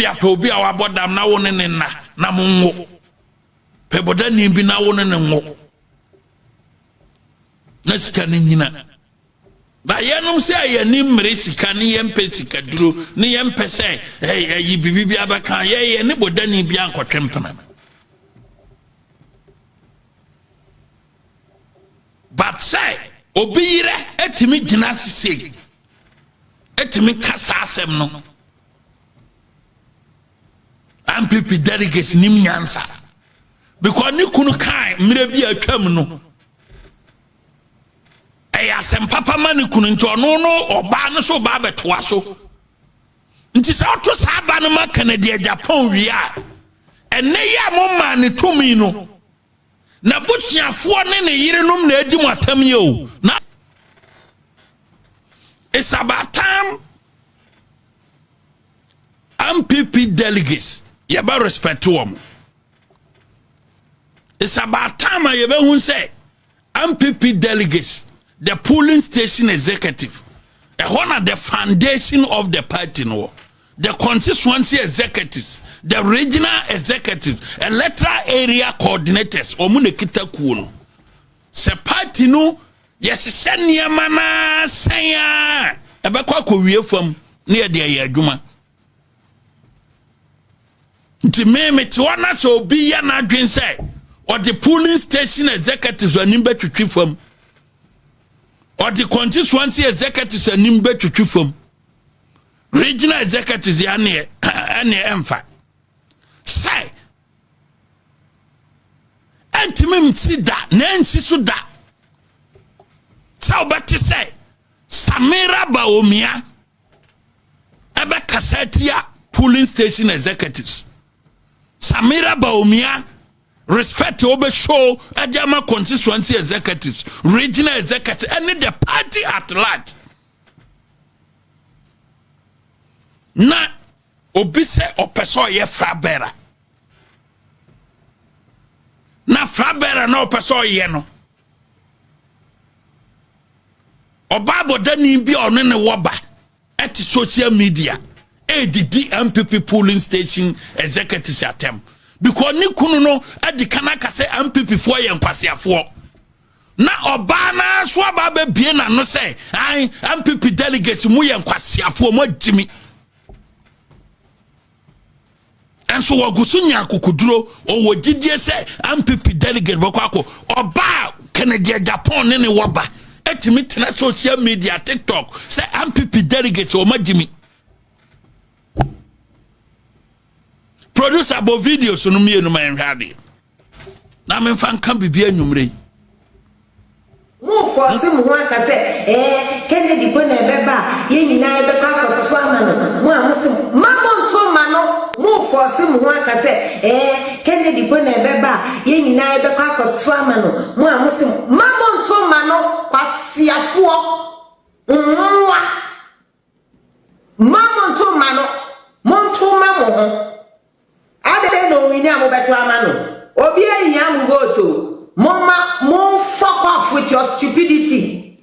bia pe obi a wabodam na wo ne na monwo pe bodani bi na wo ne nwo na sika ne nyina ba yenom se ayani mmere sika ne yempe sika duro ne yempe se yi bibi abaka ye ne bodani bi ankotwempena but say obi yire etimi gina sise etimi kasa asem no MPP delegates nim nyansa because ni kunu kan mire bi atwam no asem papa mani kunu nti ono no oba no so ba betoa so nti sa oto sa ba no ma Canada Agyapong wi a enne ya mo ma ne tumi no na busuafo ne yirenom na adi matam ye o na it's about time MPP delegates you better respect them. It's about time you better say MPP delegates the polling station executive one of the foundation of the party no the constituency executives the regional executives electoral area coordinators omune kita kuo no se party no yes senia mana senya ebekwa kowie fam na ye de adwuma nti me ti wana so obi ya na adwen say or the polling station executives anim betwitwi fam or the constituency executives anim betwitwi fam regional executives ya ne emfa say antimim si da na nsi so da sa obati say Samira Baomia ebe kasetia polling station executives Samira Baomia respect obe show Agyapong constituency executives regional executives and the party at large na obi se opeso ye frabera na frabera na opeso ye no obabo dani bi ono ne woba at social media ADD MPP polling station executives atem because ni kunu no adi kanaka say MPP for ye nkwasiafo na obana so aba bie na no say ai MPP delegates mu ye nkwasiafo mo jimi enso wagusunya kokuduro o wogidie say MPP delegate bako oba Canada Agyapong ne woba etimi tena social media TikTok say MPP delegates o majimi producer bo videos no mienu ma enhade na me fan kan bibia nwumre mo force mo aka say Kennedy bo na beba ye nyina ebe ka akotso ama no mo amusim mamo nto ma no mo force mo aka say Kennedy bo na beba ye nyina ebe ka akotso ama no mo amusim mamo nto ma no kwasiafo nwa mamo nto ma no mo nto ma mo ho adede no wini amo beto amano obi eyan vote mo fuck off with your stupidity.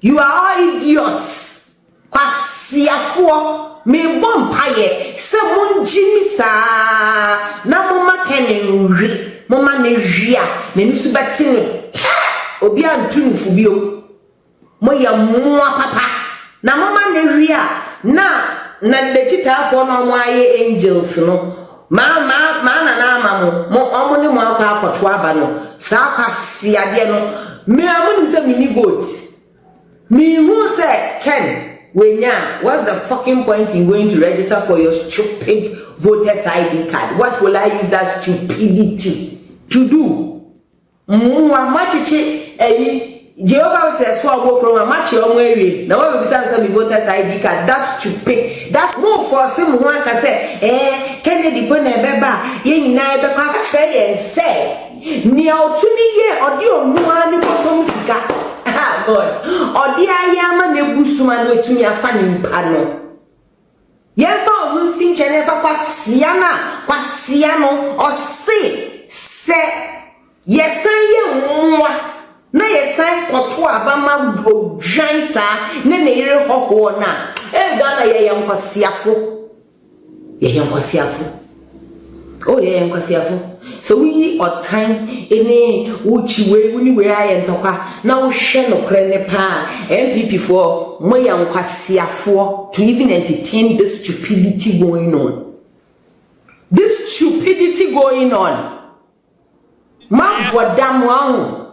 You are all idiots. Kwasiafo me bompaye se munjimi sa na mama kenenri mama ne jia me nusu betinu obi antunufu bio mo ya moa papa na mama ne ria na digital for no mo aye angels no ma na mo omo ni mo akwato aba no sa kwasiade no me amu se me vote me who say Ken wenya what's the fucking point in going to register for your stupid voter's ID card? What will I use that stupidity to do? Jehovah says for go program match your way. Now we be say voter's ID card. That's stupid. That's more for some who can say, Kennedy bo na beba ye nyina ebe kwa say ni otumi ye odi onu ani potom sika. Ah God. Odi ayama na busuma no etumi afa ni mpa no. Ye fa onu sinche na fa kwa siano o se yesan ye nwa na yesan koto abama odwansa ne yire hoko na Ghana ye yankwasiafo ye yankwasiafo oh ye yankwasiafo so we or time any uchi we uni we aye ntokwa na wo hwe no kre ne pa MPP for mo yankwasiafo to even entertain this stupidity going on. This stupidity going on. Ma bodam wan.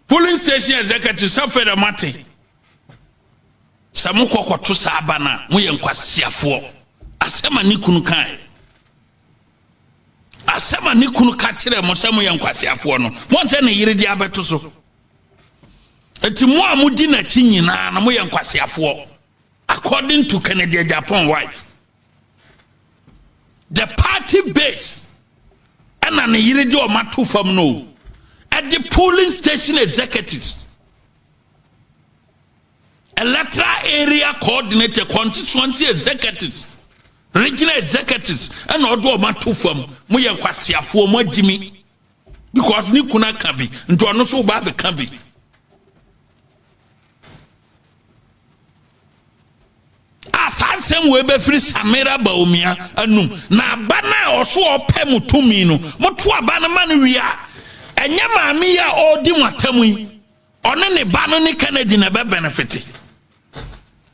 Polling station executive suffer the matter. Samu kokoto sa abana mo yankwasiafo. Asema ni kunu kan. Asema ni kunu ka kire mo samu yankwasiafo no. Won se ne yire di abeto so. Eti mo amudi na chi nyina na mo yankwasiafo. According to Kennedy Agyapong wife. The party base and an yiridio or matu from no at the polling station executives, electoral area coordinator, constituency executives, regional executives, and odo matu from Muya Kwasia for more Jimmy because Nikuna can be into a no so bad can be. Asasem we be free Samira Baumia anum na bana oso opem tumi no moto abana man wia enya maami ya odi matamu yi one ne ba no ne Kennedy na be benefit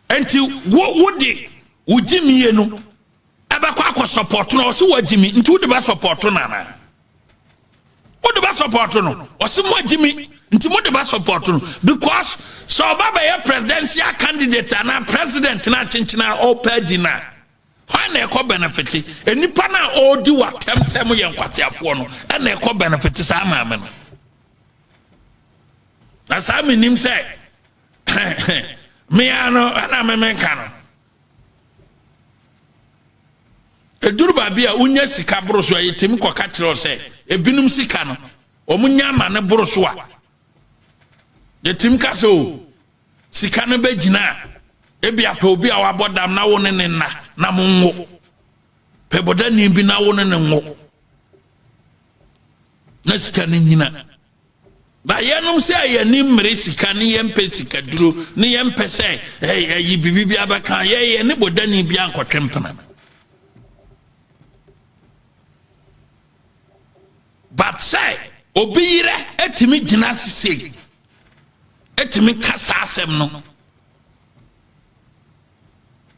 enti wodi wujimi no abakwa akọ support no oso wajimi nti wodi ba support na na wodi ba support no oso wajimi nti mo de ba support no because so baba ya presidential candidate na president na chinchina o pedina why na e benefit enipa na odi watem sem ye nkwatiafo no na e benefit sa maame no na sa me nim say me ano na me menka no eduru ba bia unya sika broso ayetim koka kire say ebinum sika no omunya ma ne broso a the team kaso sikano be jina ebia pe obi a wabodam na wo ne na monwo pe boda ni bi na wo ne nwo na sikano nyina ba yenom se ayani mmere sikano yempe sikaduro ne yempe se yi bibi abaka ye ne boda ni bi ankotwempena but say obi yire etimi jina sisi etimi kasa asem no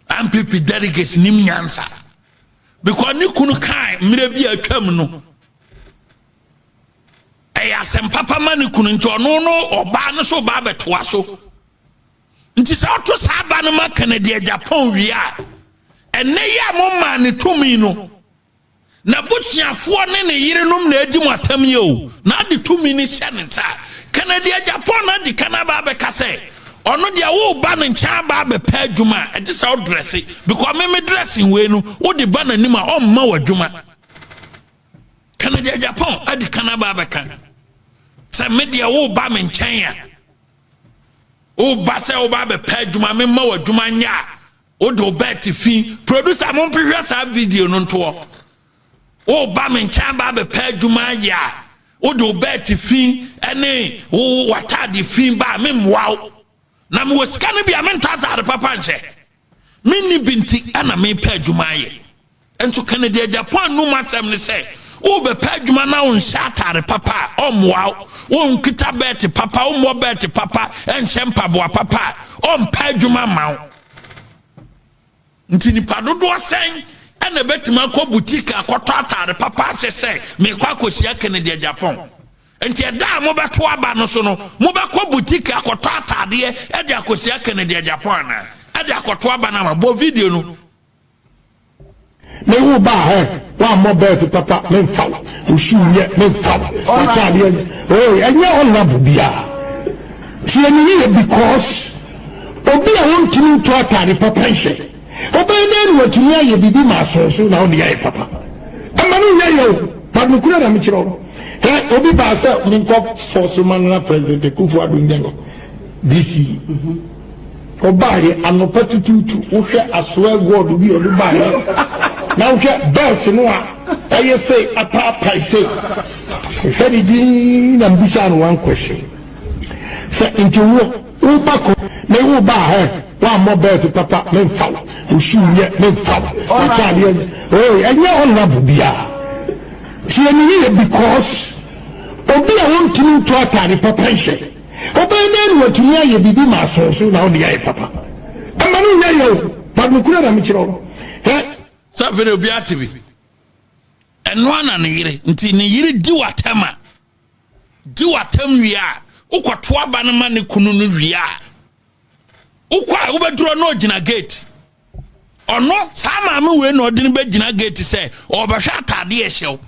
MPP delegates nim nyansa because ni kunu kan mire bi atwam no asem papa mani kunu nti ono no oba no so ba betoa so nti sa to sa ba no ma Kennedy Agyapong wia enne ya mo ma ne tumi no na busuafo ne yirenom na adi matam ye o na de tumi ni hye ne nsa Kennedy Agyapong na di kana ba be kase ono dia wo ba ne ncha ba be pa adwuma e dis how dress because me dressing we no wo di ba na nima o mma wadwuma Kennedy Agyapong adi kana ba be kan se media wo ba me nchen ya o ba se wo ba be pa adwuma me mma wadwuma nya o do bet fi producer mo prehwe sa video no nto o ba me nchen ba be pa adwuma ya o do bet fi ene o watade fi ba me mwa na me wasika no bia me ntazare papa nche me ni binti ana me pa adwuma ye ento Kennedy Agyapong no masem ne se o be pa adwuma na on shatare papa o mwa o nkita bet papa o mwa bet papa enche mpaboa papa o mpa adwuma ma ntini padodo asen ana betima ko boutique akoto atare papa se me kwa kosia Kennedy Agyapong enti eda mo beto aba no so no mo be ko boutique akoto atade e de akosia Kennedy Agyapong na e de akoto aba na ma bo video no me wo ba he wa mo bet papa me mfa o shu ye me mfa atade oh enye on na bubia ti eni because obi a won timi to atade papa nche obeyden watumi aye bibi masoso na odi aye papa amanu nya yo padu kura na michiro he obi ba se linko force man president Kufuor Njengo DC obaye anopa tututu wo hwe asoa god bi odi baye na wo hwe belt no a aye say apa say he di na mbisa no one question say into wo bako me wo ba he wa mo belt papa me mfa usuye memfa atade oh enye honorable bia tie ni because obi a won timi to atade papa nhye obi na ni watumi aye bibi ma so na odi aye papa amanu nya yo padukura na michiro sa vere obi ativi eno ana ne yire nti ne yire di watama di watam wia ukoto aba ne ma ne kunu no wia ukwa ubeduro no gina gate ono sama me we no odin be gina gate say obahwe atade e hyew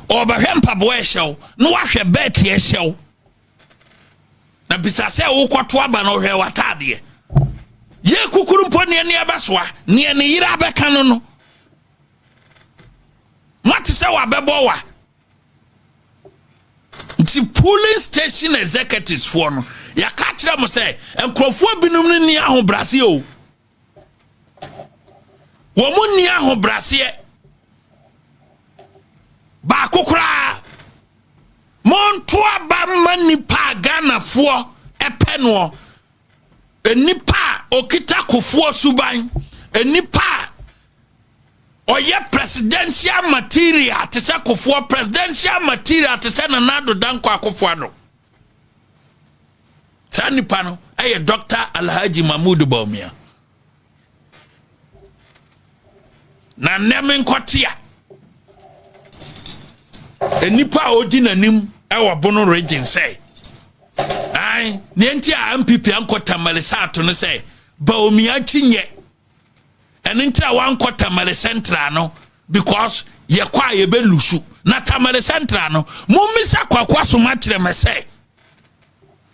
obahwe mpabo e hyew no wahwe bet e hyew na bisa say ukoto aba no hwe watade ye kukuru mpo ne ne abasoa ne ne yire abeka no what say wa bebo wa the polling station executives for no ya ka kire mo say enkrofo binum ni ahobrase o wo mu ni ahobrase ba kokora monto aba mani pa Ghana fo epeno enipa okita kofo suban enipa oye presidential material te se kofo presidential material te se nanado danko akofo ado tani pano aye Dr. Alhaji Mahmoud Bawumia na nemen kotia enipa odi nanim ewo bono region say ai nenti a MPP ankota malisato no say Bawumia chinye enintra wan kwata male central no because ye kwa ye be lusu na tamale central no mummisa kwakwa so ma kire mese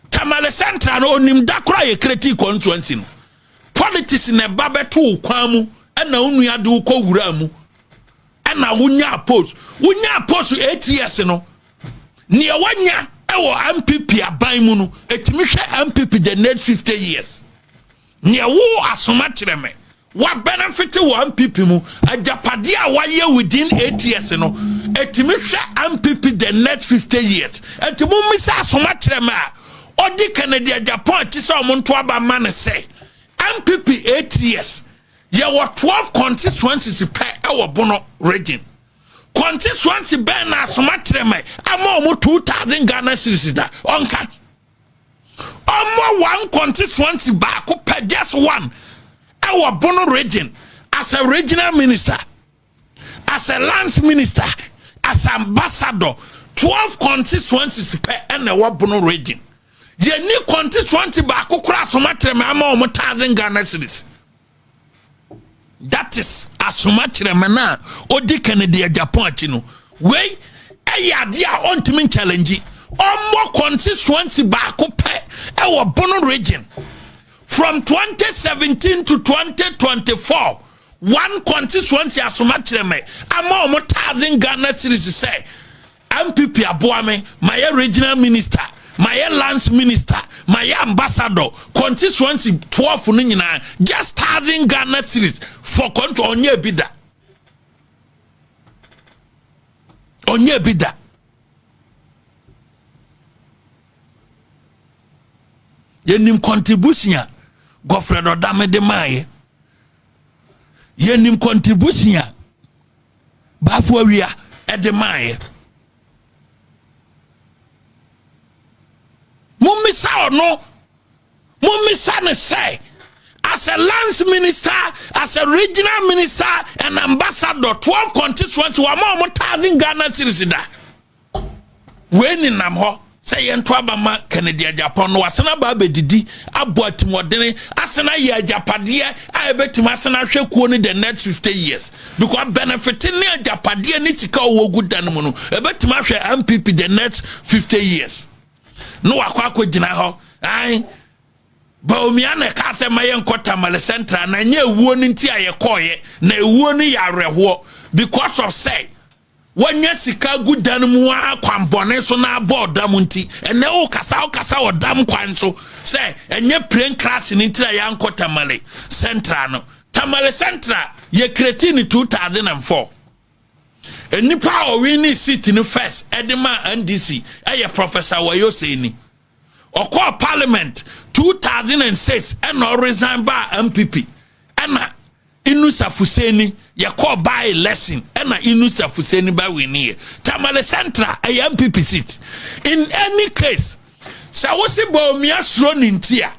tamale central no onim dakora ye kreti constituency no politics ne babeto kwan mu na unu ya de ukọ wura mu na wunya post 8 years no ne wanya ewo MPP aban mu no etimi hwe MPP the next 50 years ne wo asoma kire me what benefit one people mu Agyapade a waye within 8 years no etimi hwe MPP the next 50 years etimu misa asoma kire me a odi Canada Agyapong ti se omonto aba man say MPP 8 years ye were 12 constituencies per our bono region constituency ben na asoma kire me ama omo 2000 Ghana cedis da onka omo one constituency back per just one our Bono region as a regional minister, as a lands minister, as ambassador, 12 constituencies per and our Bono region. Ye ni constituency ba kokura asomatre me ama 1000 Ghana cedis. That is asomatre me na odi Canada Agyapong achino. We eyade a ontimi challenge. Omo constituency ba kope our Bono region. From 2017 to 2024, one constituency asomatre me ama 1000 Ghana cedis say MPP aboame my regional minister, my lands minister, my ambassador constituency 12 no nyina just 1000 Ghana cedis for control onye bida yenim contribution Godfred Odame de Maye yenim contribution Bafo Awia de Maye mummisa ne say as a lands minister, as a regional minister and ambassador 12 constituency wa ma 1000 Ghana cedis da when in nam ho say yento abama Canada Agyapong no asena ba bedidi abo atimodene asena ye Agyapade a ebetima asena hwekuo ni the next 50 years because benefit ni Agyapade ni sika owogu dan mu no ebetima hwe MPP the next 50 years no akwa gina ho ai Bawumia na ka se maye nkota male central na nya ewuo ni nti ayekoye na ewuo ni ya reho because of say wanya sika gudan mu akwambone so na board mu nti ene wo kasa odam kwan so say enye plane crash ni nti ya nkota male central no tamale central ye create ni 2004 enipa o win seat ni first edema NDC eye professor Wayo Seni Oko parliament 2006 and no resign by MPP and Inusa Fuseni ye call by lesson ena Inusa Fuseni by winnie Tamale Central a MPP seat. In any case, Sawasi bo mia sron in tia.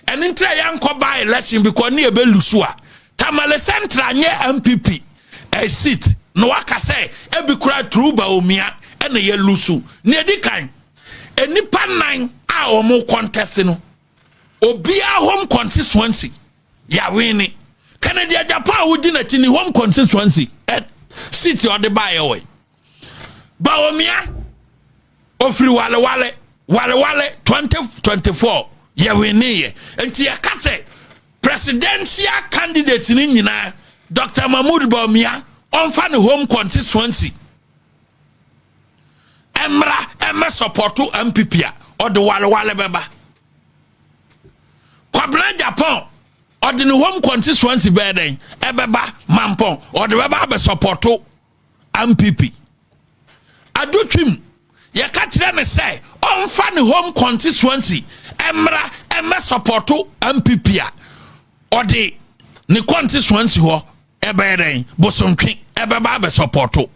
And in try yanko by election because near Belusua. Tamale Central nye MPP a seat. No waka say ebi kura truba omia ena ye lusu. Near di kind. Eni pan 9 a omo contest no. Obia home constituency. Ya winnie. Canada Agyapong would dinner in home constituency at city or the buy away. Baomia ofri wale 2024 ya we near and tia kase presidential candidates in Nina Dr. Mahmoud Baomia on fan home constituency. Emma support to MPP or the wale beba. Kwabna Agyapong or the home constituency bedding, ebeba mampon, or the baba support to MPP. I do trim. Ye catch them say, on funny home constituency, Emma support to MPP, or the constituency ho, ebeding, bosom king, ebeba support to.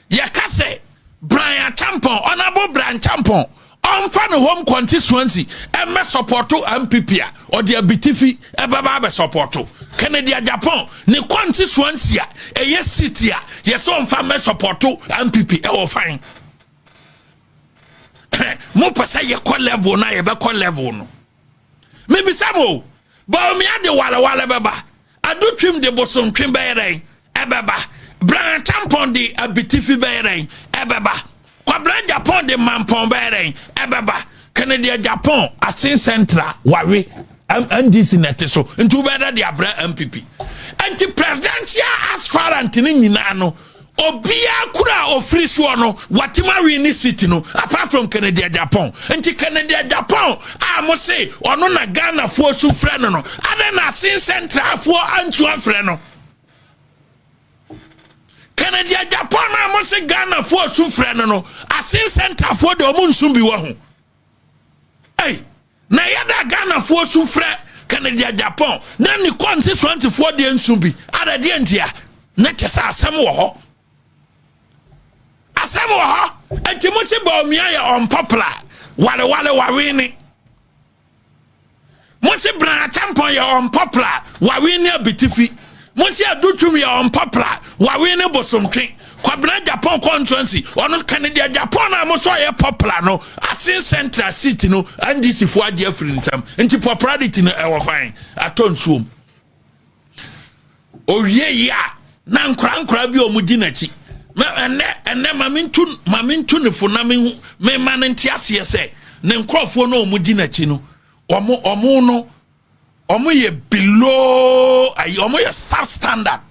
Ye can say, Brian Champon, honorable Brian Champon. On fan home constituency, Emma support to MPP or the BTF Ebaba support to Canada Agyapong, ni constituency, a yes city, yes on family support to MPP or fine. Mopasa ye call level na ye be call level no. Maybe some but me the wala baba. I do trim the bosom trim bayere ebaba. Brian tampon the BTF bayere ebaba. Kwabra Agyapong de mampon bere ebeba Canada Agyapong asin central wari NDC neteso ntu beda de abra MPP anti presidential aspirant ni nyina no obia kura ofri so no watima win city no apart from Canada Agyapong anti Canada Agyapong mo say ono na Ghana fo su frɛ no ada na asin central fo antu afrɛ no Canada Agyapong na mo se Ghana for su frɛ no asin center for de omun sum bi wo ho ei na yada Ghana for su frɛ Canada Agyapong na ni constituency for de nsum bi ada de ntia na kyesa asɛm wo ho enti mo se ba omia ya unpopular wale ni mo se Brian Champon ya unpopular ni abitifi Monsi adutum ya unpopular we ne bosomtwe Kwabna Agyapong constituency ono Canada Agyapong na mo so ye popular no asin central city no NDC fo ade afri ntam nti popularity no e wo fine atonsuom owie ya na nkra bi omudi nachi enne mamintu ne fo na me man nti ase se ne nkrofo no omudi nachi no omo no omo ye below omo ye substandard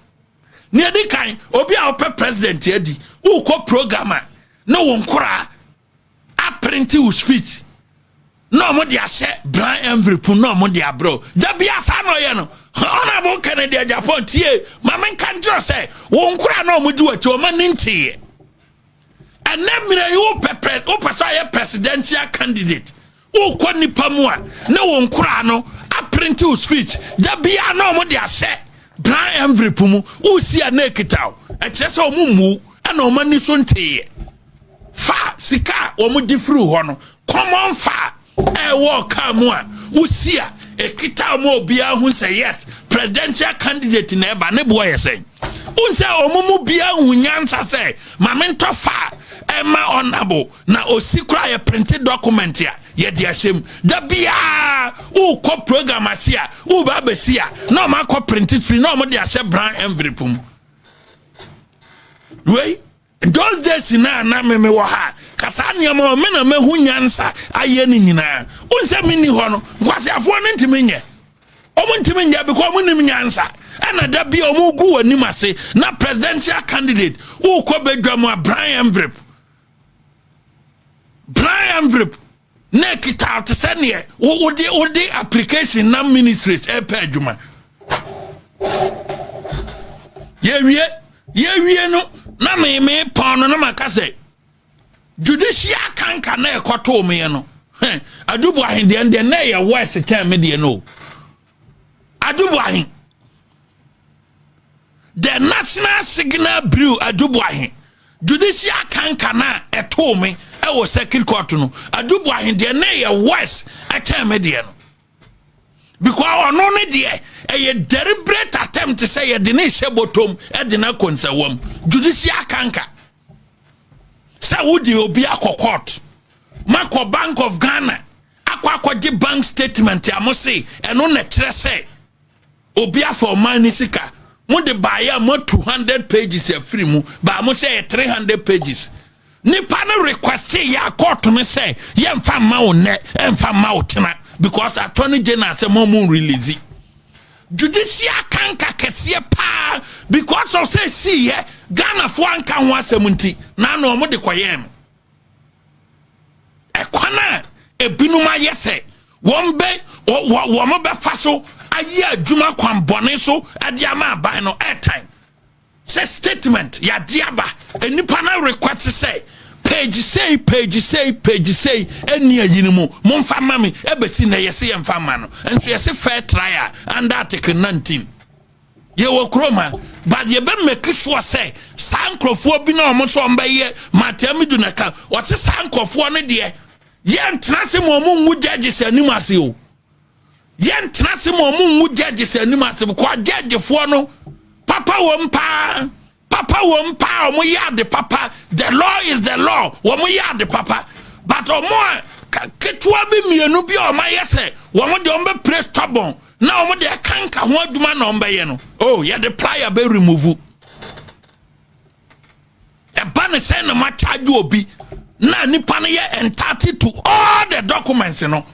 near the kind obi a ope president edi who ko programmer no won kora a print you speech no mo dia share brand envelope no mo dia bro da bia sa no ye no honorable Canada Agyapong tie mamen kan jo say won kora no mo di wati o man ntie and na mira you ope presidential candidate who ko nipa mu a na won kora no a print you speech da bia no mo dia share brand envelope mu who see a nekitaw e chese o mu ana o mani so nteye fa sika o mu difru ho no common fa e work am a who see a ekitaw mo bia hu say yes presidential candidate na eba ne boy say unse o mu bia hu nyansa say mamento fa ema honorable na osikura ye printed document ya ye di ashem da bia u ko program asia u ba besia no ma ko printed free no mo di ashe brand envelope mu we those days na me wo ha kasa niam me na mehu nyansa aye ni nyina unse mini ho no kwase afo no ntimi nye omo ntimi nye because omo nim nyansa ana da bia omo gu wani mase na presidential candidate u ko bedwam brand envelope nekita to send here odi application na ministries e pa adwuma ye wie no na me pon no na maka say judicial kanka na ekoto me no adubu ahin de na ye west time me de no adubu ahin the national signal brew adubuahin judicial kankana eto me e wo circuit court no adubuahin de na ye west aka me de no because ono ne de a deliberate attempt to say ye de ne shebotom e de na konsawam judicial kanka sa wudi obi akọ Mako Bank of Ghana akwa di bank statement ya mo say eno na kire say obia for money sika mo de buy mo 200 pages e free mu ba mo say 300 pages nipa no request ya court me say ye mfa ma wo ne mfa ma wo tena because attorney general say mo release judicial kanka kese pa because of say see ye Ghana fo anka ho asemunti na no mo de koyem ekwana ebinuma yese wombe womobe faso aye adwuma kwambone so ade ama aban no airtime say statement ya diaba enipa na request say page say eni ayinimu momfa mami ebesi na yese yemfa ma no enso yese fair trial under article 19 ye wo kroma but ye be make sure say sankrofo bi na omo so mba ye matami dunaka what sankrofo ne de yen trase mo mu judges animase o yen trase mo mu judges animase ko judge fo no papa wo mpa omo yard papa the law is the law wo mo yard papa but omo ketwa bi mienu bi o ma yese wo mo de o be press stubborn na omo de kanka ho aduma na omba ye no oh ye the plier be remove e ba ne say na ma charge obi na nipa no ye entitled to all the documents no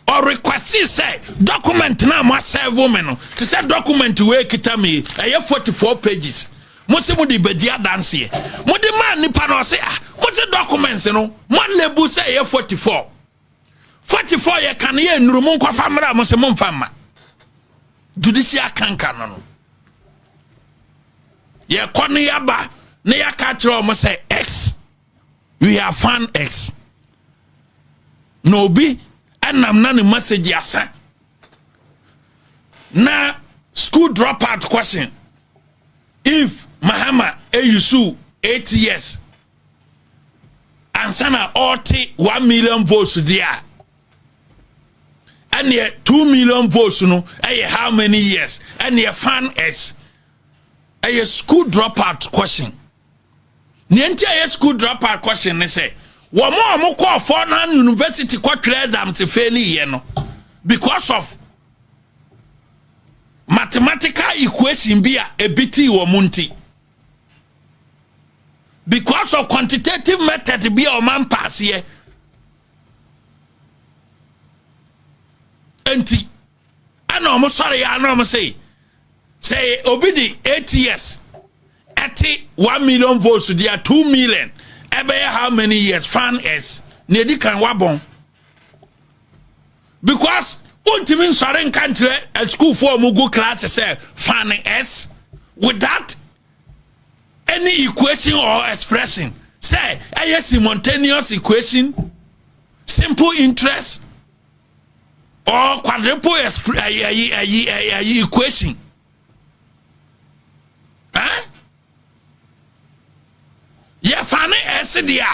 or request say document na ma serve me no to say document we kita me 44 pages mo se mo di bedia dance ye mo di man nipa no say mo se documents no mo lebu say 44 ye kan ye nuru mo kwa famra mo se mo mfama judicial kanka no ye kono yaba na ya ka kire mo say x we have found x no be enam na ne message asa na school dropout question if Mahama Eyusu 8 years and sana 1 million votes there and ye 2 million votes no how many years and ye fan x a school dropout question niente a school dropout question ne say wo mo call for nan university ko try exam to fail here no because of mathematical equation be a biti wo munti because of quantitative method be o man pass here enti ana o mo sorry ya na o mo say obidi 8 years 1 million votes there 2 million ebe how many years fan s nedi kan wabon because ultimate sorry country a school for mugu class say fan s without any equation or expression say a simultaneous equation simple interest or quadruple equation yeah fane dia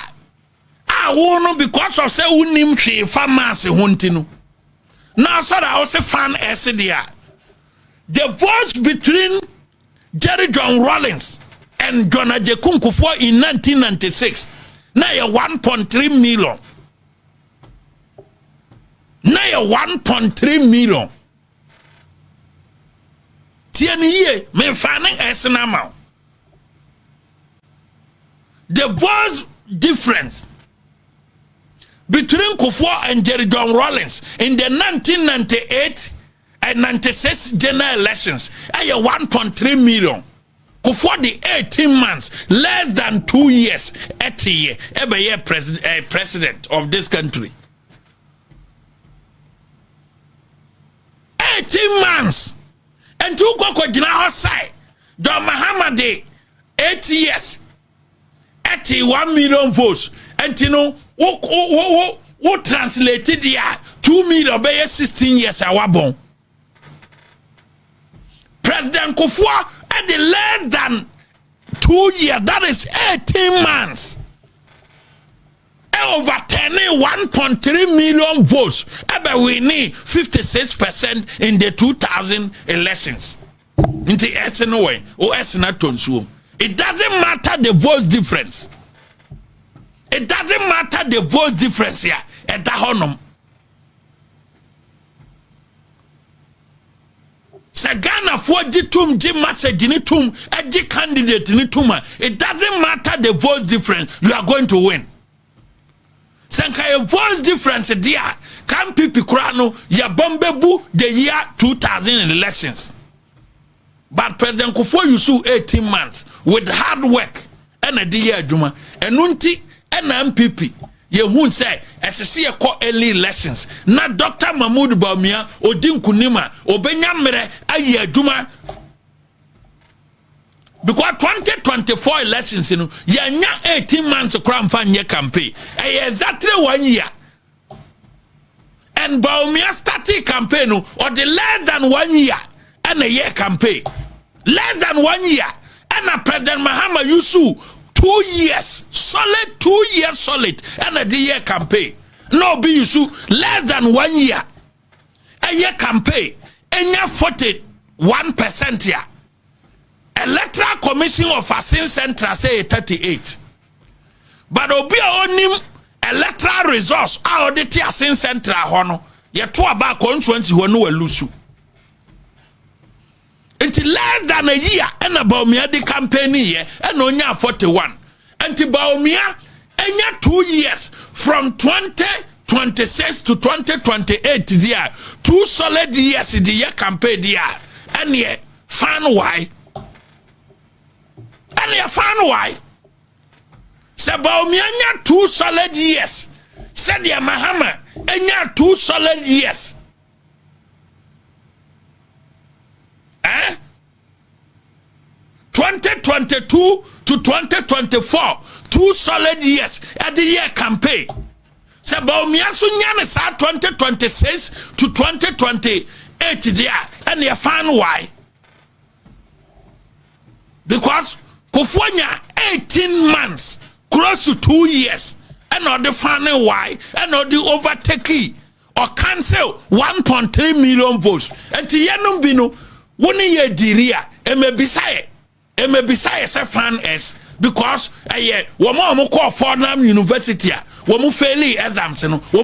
won because of say unim hwe famasi hontinu now so that also fan dia the votes between Jerry John Rawlings and John Agyapong in 1996 now 1.3 million now 1.3 million tieni ye me fane now the voice difference between Kufuor and Jerry John Rawlings in the 1998 and 96 general elections, 1.3 million. Kufuor the 18 months, less than 2 years, 80 years, every year president of this country. 18 months. And two go jina outside. John Mahama 8 years. 1 million votes and you know what translated here 2 million by 16 years awabon President Kufuor the less than 2 years, that is 18 months. Overturning 1.3 million votes. We need 56% in the 2000 elections. In the SNOA or SNA. It doesn't matter the votes difference. It doesn't matter the votes difference here at the honum. Sagana for ditum jim message in tum a candidate in tuma. It doesn't matter the votes difference, you are going to win. Sanka voice difference dia can pipi kurano ya bombebu the year 2000 elections. But President Kufuor Yusuf 18 months with hard work and a year juma and nunti and MPP ye hun say SC early elections na Dr. Mahmoud Bawumia odin kunima obenya mere aye juma. Because 2024 elections, you 18 months of crime fan year campaign. Exactly 1 year. And Bawumia started campaign or the less than 1 year and a year campaign. Less than 1 year. And a President Mahama Yusuf 2 years. Solid 2 years solid. And a year campaign. No be Yusuf less than 1 year. A year campaign. And you 41% here. Electoral Commission of Assin Central say 38. But obi onim electoral results audit Assin Central hono ye to aba constituency hono welusu. Until less than a year and Bawumia the campaign here and onya 41. Until Bawumia enya 2 years from 2026 to 2028 there 2 solid years the year campaign there and ye fan why. And you found why? Say Bawumia 2 solid years. Said ya Mahama enya 2 solid years. 2022 to 2024 2 solid years at the year campaign. Say Bawumia sunyane sa 2026 to 2028 there and you found why? Because Kufuor 18 months, close to 2 years, and not the final why, and not the overtaking or cancel 1.3 million votes. And to Yanum Bino, 1 year diria, and may be say fan S because a year, one more call for University, one more fairly exams.